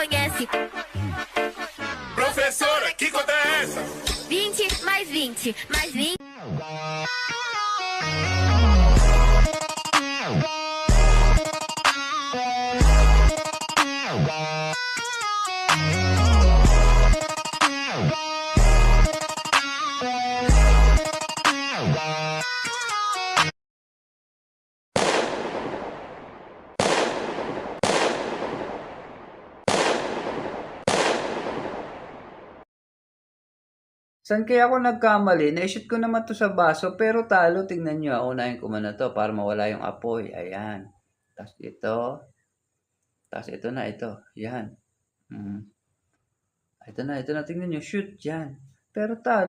conhece. Professora, que conta é essa? 20 mais 20 mais 20. Saan kaya ako nagkamali? Na-shoot ko naman 'to sa baso pero talo. Tingnan niyo, unahin ko muna 'to para mawala yung apoy, ayan. Ta's ito, ta's ito na, ito, 'yan. Ito na, tingnan niyo, shoot, 'yan. Pero talo.